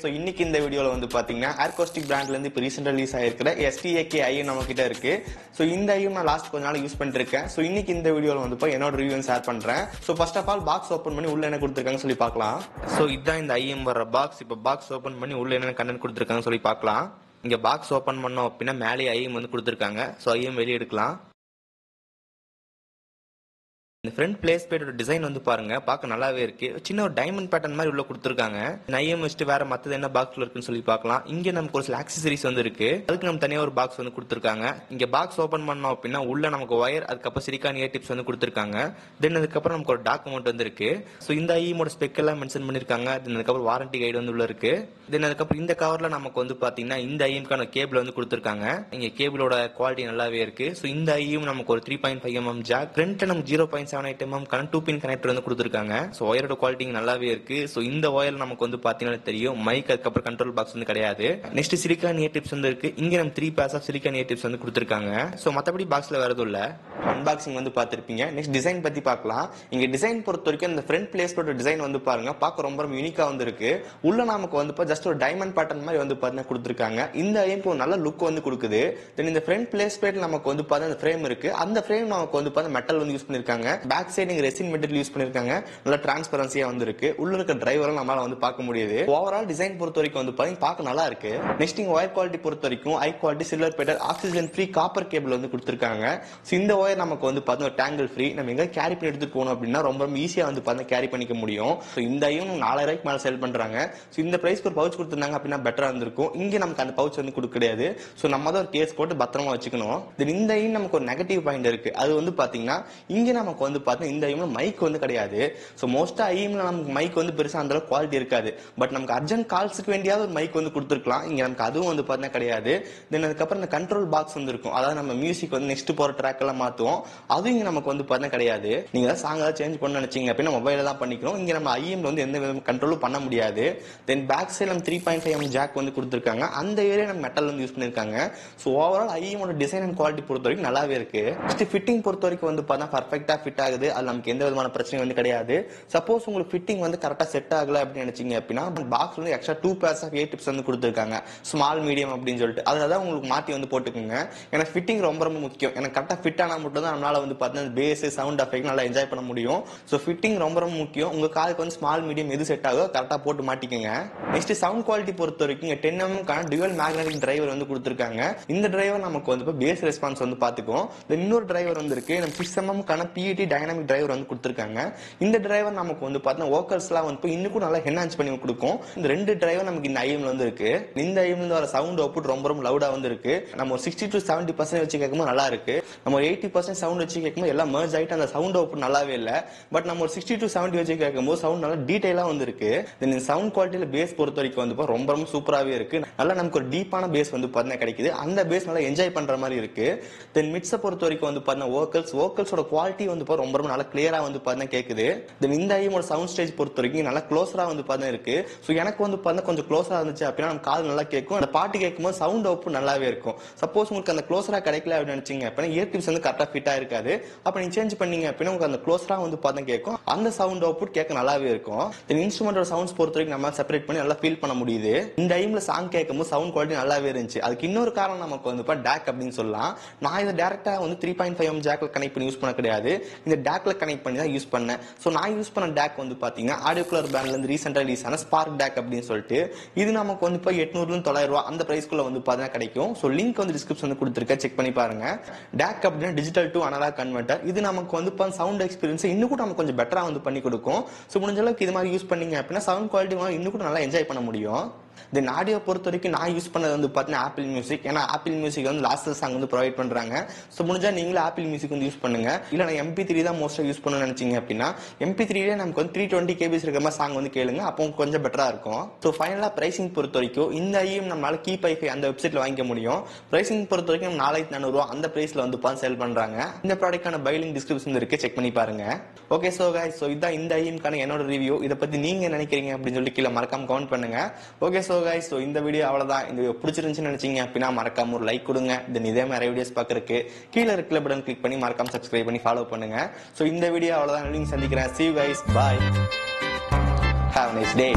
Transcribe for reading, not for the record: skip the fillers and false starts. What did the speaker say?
So இன்னைக்கு இந்த வீடியோவில் வந்து பார்த்தீங்கன்னா ஏர்கோஸ்டிக் பிராண்ட்லேருந்து இப்போ ரீசெண்டாக ரிலீஸ் ஆகிருக்கிற STAK ஐயும் நம்ம கிட்ட இருக்கு. ஸோ இந்த ஐயும் நான் லாஸ்ட் கொஞ்ச நாள் யூஸ் பண்ணிட்டு இருக்கேன். ஸோ இன்னைக்கு இந்த வீடியோவில் வந்து என்னோட ரிவ்யூ ஷேர் பண்ணுறேன். So first of all box open பண்ணி உள்ள என்ன கொடுத்துருக்காங்கன்னு சொல்லி பார்க்கலாம். ஸோ இதுதான் இந்த ஐஎம் வர பாக்ஸ். இப்போ பாக்ஸ் ஓப்பன் பண்ணி உள்ள என்ன கண்டென்ட் கொடுத்துருக்காங்கன்னு சொல்லி பார்க்கலாம். இங்கே பாக்ஸ் ஓப்பன் பண்ணோம் அப்படின்னா மேலே ஐஎம் வந்து கொடுத்துருக்காங்க. ஸோ ஐஎம் வெளியே எடுக்கலாம். இந்த ஃப்ரண்ட் பிளேஸ் பேட்டோட டிசைன் வந்து பாருங்க, பார்க்க நல்லாவே இருக்கு. சின்ன ஒரு டைமண்ட் பேட்டர்ன் மாதிரி உள்ள கொடுத்துருக்காங்க. ஐஎம் வச்சுட்டு வேற மற்றது என்ன பாக்ஸ்ல இருக்குன்னு சொல்லி பார்க்கலாம். இங்க நமக்கு ஒரு சில ஆக்சசரிஸ் வந்து இருக்கு. அதுக்கு நம்ம தனியாக ஒரு பாக்ஸ் வந்து கொடுத்துருக்காங்க. இங்க பாக்ஸ் ஓப்பன் பண்ணோம் அப்படின்னா உள்ள நமக்கு ஒயர், அதுக்கப்புறம் சிலிக்கான் இயர் டிப்ஸ் வந்து கொடுத்துருக்காங்க. தென் அதுக்கப்புறம் நமக்கு ஒரு டாக்குமெண்ட் வந்து இருக்கு. ஸோ இந்த ஐஎமோட ஸ்பெக் எல்லாம் மென்ஷன் பண்ணிருக்காங்க. தென் அதுக்கப்புறம் வாரண்டி கைடு வந்து உள்ள இருக்கு. தென் அதுக்கப்புறம் இந்த கவர்ல நமக்கு வந்து பாத்தீங்கன்னா இந்த ஐஎம்கான கேபிள் வந்து கொடுத்துருக்காங்க. இங்க கேபிளோட குவாலிட்டி நல்லாவே இருக்கு. ஸோ இந்த ஐஎம் நமக்கு ஒரு 3.5 mm ஜாக், ஃப்ரண்ட்ல நமக்கு 0.78 mm 2 பின் கனெக்டர் வந்து கொடுத்துருக்காங்க. ஸோ ஒயரோட குவாலிட்டி நல்லாவே இருக்கு. ஸோ இந்த ஒயர் நமக்கு வந்து பாத்தீங்கன்னா தெரியும், மைக் அதுக்கப்புறம் கண்ட்ரோல் பாக்ஸ் வந்து கிடையாது. நெக்ஸ்ட் சிலிக்கான் இயர் டிப்ஸ் வந்து இருக்கு. இங்க நம்ம 3 pairs of silicone ear tips வந்து கொடுத்துருக்காங்க. ஸோ மற்றபடி பாக்ஸ்ல வேற எதுவும் இல்ல. அன்பாக்சிங் வந்து பார்த்திருப்பீங்க. நெக்ஸ்ட் டிசைன் பத்தி பார்க்கலாம். இங்க டிசைன் பொறுத்த வரைக்கும் இந்த ஃப்ரண்ட் பிளேஸ்போர்ட் டிசைன் வந்து பாருங்க, பார்க்க ரொம்ப யூனிக்கா வந்து இருக்கு. உள்ள நமக்கு வந்து ஜஸ்ட் ஒரு டைமண்ட் பேட்டர்ன் மாதிரி வந்து பாத்தீங்கன்னா கொடுத்துருக்காங்க. இந்த ஐஎம்க்கு ஒரு நல்ல லுக் வந்து கொடுக்குது. தென் இந்த ஃப்ரண்ட் பிளேஸ் பிளேட் நமக்கு வந்து பாத்தீங்கன்னா ஃப்ரேம் இருக்கு. அந்த ஃப்ரேம் நமக்கு வந்து பாத்தீங்கன்னா மெட்டல் வந்து யூஸ் பண்ணிருக்காங்க. பேக் சைடு நீங்க ரெசின் மெட்டீரியல் யூஸ் பண்ணிருக்காங்க. நல்ல டிரான்ஸ்பரன்சியா வந்து இருக்கு. உள்ள இருக்க டிரைவரும் நம்மளால வந்து பார்க்க முடியுது. ஓவரால் டிசைன் பொறுத்த வரைக்கும் வந்து பாத்தீங்கன்னா பார்க்க நல்லா இருக்கு. நெக்ஸ்ட் இங்க ஒயர் குவாலிட்டி பொறுத்த வரைக்கும் ஹை குவாலிட்டி சில்வர் பேட்டர் ஆக்சிஜன் ஃப்ரீ காப்பர் கேபிள் வந்து கொடுத்துருக்காங்க. இந்த ஒயர் நமக்கு வந்து பாத்தீங்கன்னா டேங்கிள் ஃப்ரீ. நம்ம எங்க கேரி பண்ணி எடுத்துட்டு போகணும் அப்படின்னா ரொம்ப ஈஸியா வந்து பாத்தீங்கன்னா கேரி பண்ணிக்க முடியும். இந்த ஐயும் 4000 ரூபாய்க்கு மேல செல் பண்றாங்க. இந்த பிரைஸ்க்கு ஒரு பவுச் கொடுத்திருந்தாங்க அப்படின்னா பெட்டரா இருந்திருக்கும். இங்க நமக்கு அந்த பவுச் வந்து கொடுக்க கிடையாது. சோ நம்ம தான் ஒரு கேஸ் போட்டு பத்திரமா வச்சுக்கணும். இந்த ஐயும் நமக்கு ஒரு நெகட்டிவ் பாயிண்ட் இருக்கு. அது வந்து பாத்தீங்கன்னா இங்க நமக்கு வந்து பாத்தீங்கன்னா இந்த ஐயும் மைக் வந்து கிடையாது. சோ மோஸ்டா ஐஎம்ல நமக்கு மைக் வந்து பெருசா அந்த அளவுக்கு குவாலிட்டி இருக்காது. பட் நமக்கு அர்ஜென்ட் கால்ஸ்க்கு வேண்டியாவது ஒரு மைக் வந்து கொடுத்துருக்கலாம். இங்க நமக்கு அதுவும் வந்து பாத்தீங்கன்னா கிடையாது. தென் அதுக்கப்புறம் இந்த கண்ட்ரோல் பாக்ஸ் வந்து இருக்கும். அதாவது நம்ம மியூசிக் வந்து நெக்ஸ்ட் போற ட்ராக் எல்லாம் மாத்துவோம். அதுவும் இங்க நமக்கு வந்து பாத்தீங்கன்னா கிடையாது. நீங்க சாங் ஏதாவது சேஞ்ச் பண்ண நினைச்சீங்க அப்படின்னா மொபைல தான் பண்ணிக்கணும். இங்க நம்ம ஐஎம்ல வந்து எந்த வித கண்ட்ரோலும் பண்ண முடியாது. தென் பேக் சைடு நம்ம 3.5 mm ஜாக் வந்து கொடுத்துருக்காங்க. அந்த ஏரியா நம்ம மெட்டல் வந்து யூஸ் பண்ணிருக்காங்க. சோ ஓவரால் ஐஎமோட டிசைன் அண்ட் குவாலிட்டி பொறுத்த வரைக்கும் நல்லாவே இருக்கு. நெக்ஸ்ட் ஃபிட்டிங் பொறுத்த வரைக்கும் வந்து பார்த்தா பர்ஃபெக்ட்டா ஃபிட் ஆகுது. அது நமக்கு எந்த விதமான பிரச்சனையும் வந்து கிடையாது. சப்போஸ் உங்களுக்கு ஃபிட்டிங் வந்து கரெக்டா செட் ஆகல அப்படின்னு நினைச்சீங்க அப்படின்னா பாக்ஸ் வந்து extra 2 pairs of ear tips வந்து கொடுத்துருக்காங்க. ஸ்மால் மீடியம் அப்படின்னு சொல்லிட்டு அதனால உங்களுக்கு மாத்தி வந்து போட்டுக்கோங்க. ஏன்னா ஃபிட்டிங் ரொம்ப ரொம்ப முக்கியம். எனக்கு கரெக்டா ஃபிட் ஆனா மட்டும் தான் நம்மளால வந்து பார்த்தீங்கன்னா பேஸ் சவுண்ட் எஃபெக்ட் நல்லா என்ஜாய் பண்ண முடியும். ஸோ ஃபிட்டிங் ரொம்ப ரொம்ப முக்கியம். உங்க காலுக்கு வந்து ஸ்மால் மீடியம் எது செட் ஆகுதோ கரெக்டா போட்டு மாட்டிக்கோங்க. நெக்ஸ்ட் சவுண்ட் குவாலிட்டி பொறுத்த வரைக்கும் 10 mm டுவல் மேக்னெட்டிக் டிரைவர் வந்து கொடுத்துருக்காங்க. இந்த டிரைவர் நமக்கு வந்து பேஸ் ரெஸ்பான்ஸ் வந்து பாத்துக்கும். இன்னொரு டிரைவர் வந்து இருக்கு. நம்ம 6 mm PET டைனமிக் டிரைவர் வந்து கொடுத்துருக்காங்க. இந்த டிரைவர் நமக்கு வந்து பார்த்தீங்கன்னா வோக்கல்ஸ்லாம் வந்து இன்னும் கூட நல்லா என்ஹான்ஸ் பண்ணி கொடுக்கும். இந்த ரெண்டு டிரைவர் நமக்கு இந்த ஐஎம்ல வந்து இருக்கு. இந்த ஐஎம்ல இருந்து வர சவுண்ட் அவுட்புட் ரொம்ப ரொம்ப லவுடா வந்து இருக்கு. நம்ம ஒரு 60 to 70% வச்சு கேட்கும்போது நல்லா இருக்கு. நம்ம ஒரு 80% சவுண்ட் வச்சு கேட்கும்போது எல்லாம் மர்ஜ் ஆயிட்டு அந்த சவுண்ட் அவுட்புட் நல்லாவே இல்ல. பட் நம்ம ஒரு 60 to 70 வச்சு கேட்கும்போது சவுண்ட் நல்லா டீடைலா வந்து இருக்கு. இந்த சவுண்ட் குவாலிட்டியில பேஸ் பொறுத்த வரைக்கும் வந்து ரொம்ப ரொம்ப சூப்பராகவே இருக்கு. நல்லா நமக்கு ஒரு டீப்பான பேஸ் வந்து பார்த்தீங்கன்னா கிடைக்குது. அந்த பேஸ் நல்லா என்ஜாய் பண்ற மாதிரி இருக்கு. தென் மிட்ஸை பொறுத்த வரைக்கும் வந்து பார்த்தீங்கன்னா வோக்கல்ஸோட குவாலிட்டி வந்து ரொம்ப ரொம்ப நல்லா கிளியரா வந்து பார்த்தீங்கன்னா கேக்குது. தென் இந்த ஐஎமோட சவுண்ட் ஸ்டேஜ் பொறுத்த வரைக்கும் நல்லா க்ளோஸரா வந்து பார்த்தீங்கன்னா இருக்கு. ஸோ எனக்கு வந்து பார்த்தீங்கன்னா கொஞ்சம் க்ளோஸரா இருந்துச்சு அப்படின்னா நம்ம காது நல்லா கேட்கும். அந்த பாட்டு கேட்கும்போது சவுண்ட் அவுட்புட் நல்லாவே இருக்கும். சப்போஸ் உங்களுக்கு அந்த க்ளோஸரா கிடைக்கல அப்படின்னு நினைச்சீங்க அப்படின்னா இயர் டிப்ஸ் வந்து கரெக்டா ஃபிட்டா இருக்காது. அப்ப நீங்க சேஞ்ச் பண்ணீங்க அப்படின்னா உங்களுக்கு அந்த க்ளோஸரா வந்து பார்த்தீங்கன்னா கேட்கும். அந்த சவுண்ட் அவுட்புட் கேட்க நல்லாவே இருக்கும். தென் இன்ஸ்ட்ருமெண்டோட சவுண்ட்ஸ் பொறுத்த வரைக்கும் நம்ம செப்பரேட் பண்ணி நல்லா ஃபீல் பண்ண முடியுது. இந்த ஐஎம்ல சாங் கேட்கும்போது சவுண்ட் குவாலிட்டி நல்லாவே இருந்துச்சு. அதுக்கு இன்னொரு காரணம் நமக்கு வந்து டேக் அப்படின்னு சொல்லலாம். நான் இதை டேரக்டா வந்து 3.5 mm ஜாக்ல கனெக்ட் பண்ணி யூஸ் பண்ண கிடையாது. இந்த டேக்ல கனெக்ட் பண்ணி தான் யூஸ் பண்ணேன். சோ நான் யூஸ் பண்ண டேக் வந்து பாத்தீங்கன்னா ஆடியோ கலர் பிராண்ட்ல இருந்து ரீசெண்டா ரிலீஸ் ஆன ஸ்பார்க் டேக் அப்படின்னு சொல்லிட்டு இது நமக்கு வந்து 800 to 900 ரூபாய் அந்த பிரைஸ்க்குள்ள வந்து பாத்தீங்கன்னா கிடைக்கும். சோ லிங்க் வந்து டிஸ்கிரிப்ஷன்ல கொடுத்திருக்கேன், செக் பண்ணி பாருங்க. டேக் அப்படின்னா டிஜிட்டல் டு அனலாக் கன்வெர்ட்டர். இது நமக்கு வந்து சவுண்ட் எக்ஸ்பீரியன்ஸ் இன்னும் கூட நமக்கு கொஞ்சம் பெட்டரா வந்து பண்ணி கொடுக்கும். சோ முடிஞ்ச அளவுக்கு இது மாதிரி யூஸ் பண்ணீங்க அப்படின்னா சவுண்ட் குவாலிட்டி இன்னும் கூட நல்லா என்ஜாய் பண்ண முடியும். தென் ஆடியோ பொறுத்த வரைக்கும் நான் யூஸ் பண்ணது வந்து பார்த்தீங்கன்னா ஆப்பிள் மியூசிக். ஏன்னா ஆப்பிள் மியூசிக் வந்து லாஸ்ட் சாங் வந்து ப்ரொவைட் பண்றாங்க. ஸோ முடிஞ்சா நீங்களும் ஆப்பிள் மியூசிக் வந்து யூஸ் பண்ணுங்க. இல்ல நான் MP3 தான் மோஸ்டா யூஸ் பண்ண நினைச்சீங்க அப்படின்னா MP3ல நமக்கு வந்து 320 KB இருக்கிற மாதிரி சாங் வந்து கேளுங்க. அப்போ கொஞ்சம் பெட்டரா இருக்கும். ஸோ ஃபைனலா பிரைசிங் பொறுத்த வரைக்கும் இந்த ஐஎம் நம்மளால கீப் ஐஃபை அந்த வெப்சைட்ல வாங்கிக்க முடியும். பிரைசிங் பொறுத்த வரைக்கும் 4400 ரூபாய் அந்த பிரைஸ்ல வந்து சேல் பண்றாங்க. இந்த ப்ராடக்டான பை லிங்க் டிஸ்கிரிப்ஷன் இருக்கு, செக் பண்ணி பாருங்க. ஓகே சோ கைஸ், சோ இதான் இந்த ஐஎம்கான என்னோட ரிவ்யூ. இதை பத்தி நீங்க நினைக்கிறீங்க அப்படின்னு சொல்லி கீழே மறக்காம கமெண்ட் பண்ணுங்க. ஓகே சோ கைஸ், சோ இந்த வீடியோ அவ்வளவுதான். இந்த வீடியோ பிடிச்சிருந்துச்சுன்னு நினைச்சீங்க அப்படின்னா மறக்காம ஒரு லைக் கொடுங்க. தென் இதே மாதிரி வீடியோஸ் பாக்குறதுக்கு கீழே இருக்கிற பட்டன் கிளிக் பண்ணி மறக்காம சப்ஸ்கிரைப் பண்ணி ஃபாலோ பண்ணுங்க. சோ இந்த வீடியோ அவ்வளவுதான். சந்திக்கிறேன். See you guys. Bye. Have a nice day.